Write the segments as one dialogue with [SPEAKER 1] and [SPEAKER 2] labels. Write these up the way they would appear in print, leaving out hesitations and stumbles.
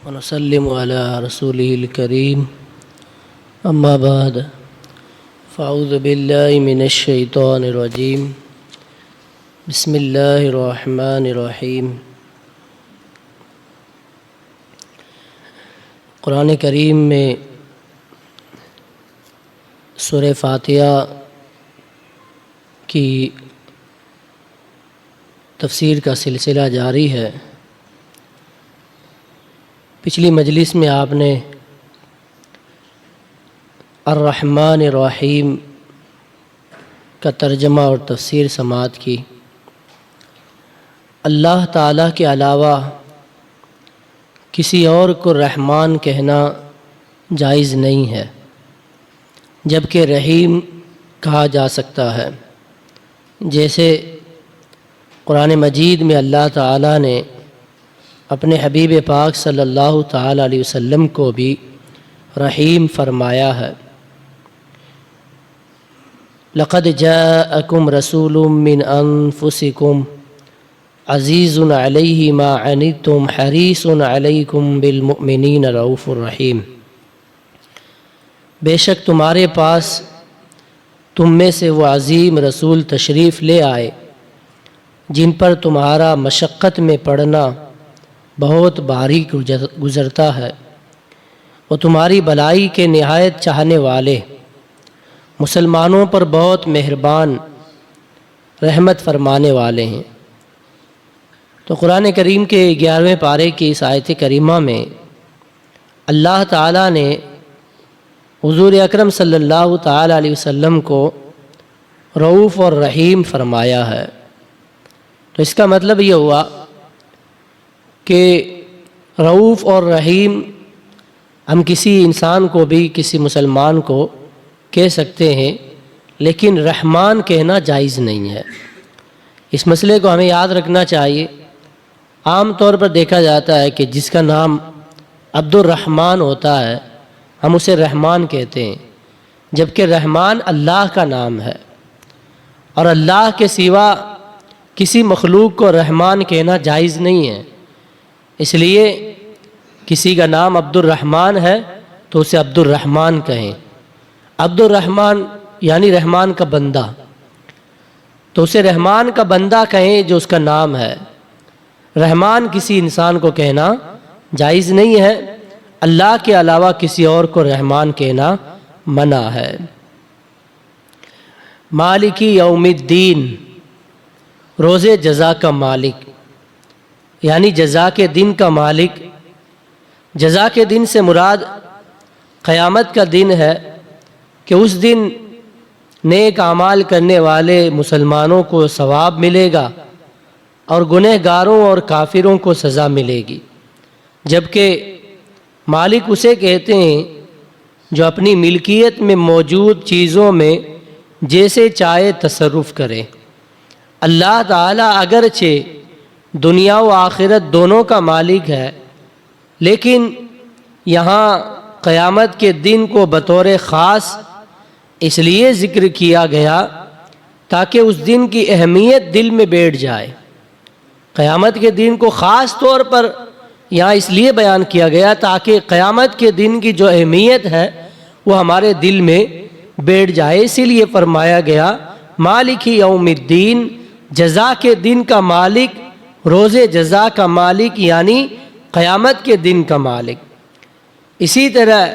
[SPEAKER 1] ونسلم على رسوله الكريم أما بعد فأعوذ بالله من الشيطان الرجيم بسم الله الرحمن الرحیم۔ قرآن کریم میں سورہ فاتحہ کی تفسیر کا سلسلہ جاری ہے۔ پچھلی مجلس میں آپ نے الرحمن الرحیم کا ترجمہ اور تفسیر سماعت کی۔ اللہ تعالیٰ کے علاوہ کسی اور کو رحمان کہنا جائز نہیں ہے، جبکہ رحیم کہا جا سکتا ہے، جیسے قرآن مجید میں اللہ تعالیٰ نے اپنے حبیب پاک صلی اللہ تعالیٰ علیہ وسلم کو بھی رحیم فرمایا ہے۔ لقد جاءکم رسول من انفسکم عزیز علیہ ما عنتم حریص علیکم بالمؤمنین رؤوف الرحیم۔ بے شک تمہارے پاس تم میں سے وہ عظیم رسول تشریف لے آئے جن پر تمہارا مشقت میں پڑنا بہت باریک گزرتا ہے، وہ تمہاری بھلائی کے نہایت چاہنے والے، مسلمانوں پر بہت مہربان، رحمت فرمانے والے ہیں۔ تو قرآن کریم کے 11ویں پارے کی اس آیت کریمہ میں اللہ تعالیٰ نے حضور اکرم صلی اللہ تعالیٰ علیہ وسلم کو رؤوف اور رحیم فرمایا ہے۔ تو اس کا مطلب یہ ہوا کہ رؤوف اور رحیم ہم کسی انسان کو بھی، کسی مسلمان کو کہہ سکتے ہیں، لیکن رحمان کہنا جائز نہیں ہے۔ اس مسئلے کو ہمیں یاد رکھنا چاہیے۔ عام طور پر دیکھا جاتا ہے کہ جس کا نام عبد الرحمن ہوتا ہے ہم اسے رحمان کہتے ہیں، جبکہ رحمان اللہ کا نام ہے، اور اللہ کے سوا کسی مخلوق کو رحمان کہنا جائز نہیں ہے۔ اس لیے کسی کا نام عبد الرحمن ہے تو اسے عبد الرحمن کہیں۔ عبد الرحمن یعنی رحمان کا بندہ، تو اسے رحمان کا بندہ کہیں جو اس کا نام ہے۔ رحمان کسی انسان کو کہنا جائز نہیں ہے، اللہ کے علاوہ کسی اور کو رحمان کہنا منع ہے۔ مالکی یوم الدین، روز جزا کا مالک، یعنی جزا کے دن کا مالک۔ جزا کے دن سے مراد قیامت کا دن ہے کہ اس دن نیک اعمال کرنے والے مسلمانوں کو ثواب ملے گا اور گنہگاروں اور کافروں کو سزا ملے گی، جبکہ مالک اسے کہتے ہیں جو اپنی ملکیت میں موجود چیزوں میں جیسے چاہے تصرف کرے۔ اللہ تعالیٰ اگرچہ دنیا و آخرت دونوں کا مالک ہے، لیکن یہاں قیامت کے دن کو بطور خاص اس لیے ذکر کیا گیا تاکہ اس دن کی اہمیت دل میں بیٹھ جائے۔ قیامت کے دن کو خاص طور پر یہاں اس لیے بیان کیا گیا تاکہ قیامت کے دن کی جو اہمیت ہے وہ ہمارے دل میں بیٹھ جائے۔ اسی لیے فرمایا گیا مالک یوم الدین، جزا کے دن کا مالک، روز جزا کا مالک یعنی قیامت کے دن کا مالک۔ اسی طرح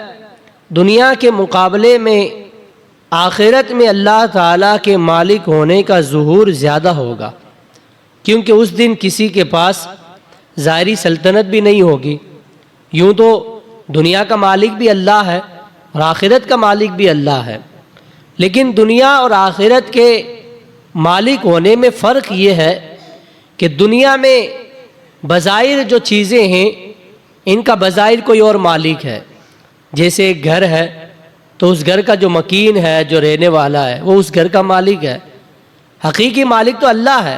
[SPEAKER 1] دنیا کے مقابلے میں آخرت میں اللہ تعالیٰ کے مالک ہونے کا ظہور زیادہ ہوگا، کیونکہ اس دن کسی کے پاس ظاہری سلطنت بھی نہیں ہوگی۔ یوں تو دنیا کا مالک بھی اللہ ہے اور آخرت کا مالک بھی اللہ ہے، لیکن دنیا اور آخرت کے مالک ہونے میں فرق یہ ہے کہ دنیا میں بظاہر جو چیزیں ہیں ان کا بظاہر کوئی اور مالک ہے۔ جیسے ایک گھر ہے تو اس گھر کا جو مکین ہے، جو رہنے والا ہے، وہ اس گھر کا مالک ہے۔ حقیقی مالک تو اللہ ہے۔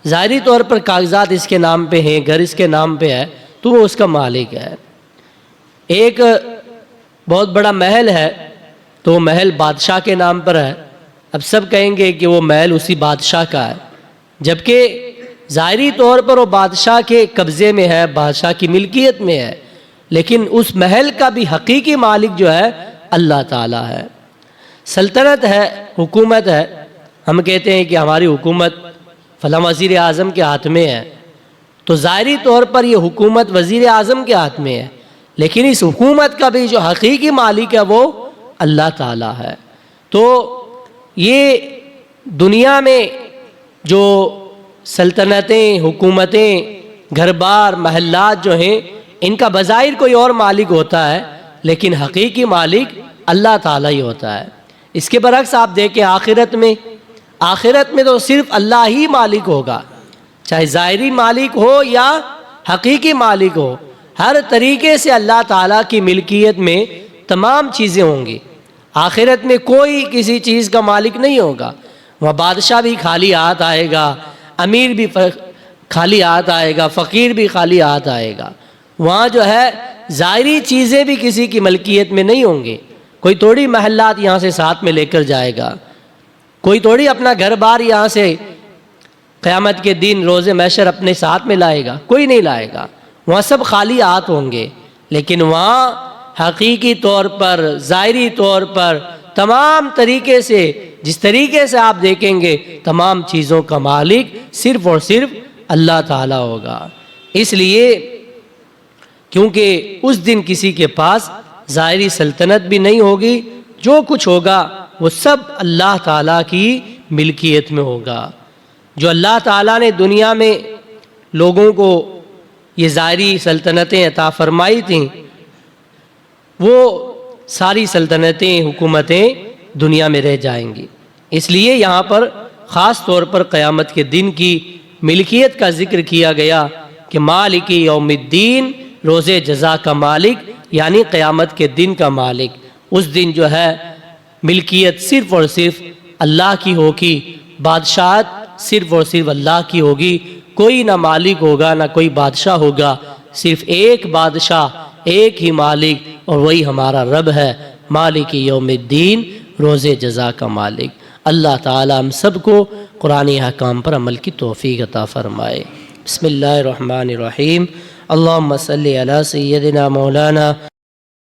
[SPEAKER 1] ظاہری طور پر کاغذات اس کے نام پہ ہیں، گھر اس کے نام پہ ہے، تو وہ اس کا مالک ہے۔ ایک بہت بڑا محل ہے تو وہ محل بادشاہ کے نام پر ہے، اب سب کہیں گے کہ وہ محل اسی بادشاہ کا ہے، جبکہ ظاہری طور پر وہ بادشاہ کے قبضے میں ہے، بادشاہ کی ملکیت میں ہے، لیکن اس محل کا بھی حقیقی مالک جو ہے اللہ تعالیٰ ہے۔ سلطنت ہے، حکومت ہے، ہم کہتے ہیں کہ ہماری حکومت فلاں وزیر اعظم کے ہاتھ میں ہے، تو ظاہری طور پر یہ حکومت وزیر اعظم کے ہاتھ میں ہے، لیکن اس حکومت کا بھی جو حقیقی مالک ہے وہ اللہ تعالیٰ ہے۔ تو یہ دنیا میں جو سلطنتیں، حکومتیں، گھر بار، محلات جو ہیں، ان کا بظاہر کوئی اور مالک ہوتا ہے، لیکن حقیقی مالک اللہ تعالیٰ ہی ہوتا ہے۔ اس کے برعکس آپ دیکھیں آخرت میں تو صرف اللہ ہی مالک ہوگا، چاہے ظاہری مالک ہو یا حقیقی مالک ہو، ہر طریقے سے اللہ تعالیٰ کی ملکیت میں تمام چیزیں ہوں گی۔ آخرت میں کوئی کسی چیز کا مالک نہیں ہوگا، وہاں بادشاہ بھی خالی ہاتھ آئے گا، امیر بھی خالی ہاتھ آئے گا، فقیر بھی خالی ہاتھ آئے گا۔ وہاں جو ہے ظاہری چیزیں بھی کسی کی ملکیت میں نہیں ہوں گی، کوئی تھوڑی محلات یہاں سے ساتھ میں لے کر جائے گا، کوئی تھوڑی اپنا گھر بار یہاں سے قیامت کے دن روز محشر اپنے ساتھ میں لائے گا، کوئی نہیں لائے گا، وہاں سب خالی ہاتھ ہوں گے۔ لیکن وہاں حقیقی طور پر، ظاہری طور پر، تمام طریقے سے، جس طریقے سے آپ دیکھیں گے، تمام چیزوں کا مالک صرف اور صرف اللہ تعالیٰ ہوگا۔ اس لیے کیونکہ اس دن کسی کے پاس ظاہری سلطنت بھی نہیں ہوگی، جو کچھ ہوگا وہ سب اللہ تعالیٰ کی ملکیت میں ہوگا۔ جو اللہ تعالیٰ نے دنیا میں لوگوں کو یہ ظاہری سلطنتیں عطا فرمائی تھیں، وہ ساری سلطنتیں، حکومتیں دنیا میں رہ جائیں گی۔ اس لیے یہاں پر خاص طور پر قیامت کے دن کی ملکیت کا ذکر کیا گیا کہ مالک یوم الدین، روز جزا کا مالک، یعنی قیامت کے دن کا مالک۔ اس دن جو ہے ملکیت صرف اور صرف اللہ کی ہوگی، بادشاہت صرف اور صرف اللہ کی ہوگی، کوئی نہ مالک ہوگا نہ کوئی بادشاہ ہوگا، صرف ایک بادشاہ، ایک ہی مالک، اور وہی ہمارا رب ہے، مالک یوم الدین، روز جزا کا مالک۔ اللہ تعالی ہم سب کو قرآن احکام پر عمل کی توفیق عطا فرمائے۔ بسم اللہ الرحمن الرحیم۔ اللہم صلی علی سیدنا مولانا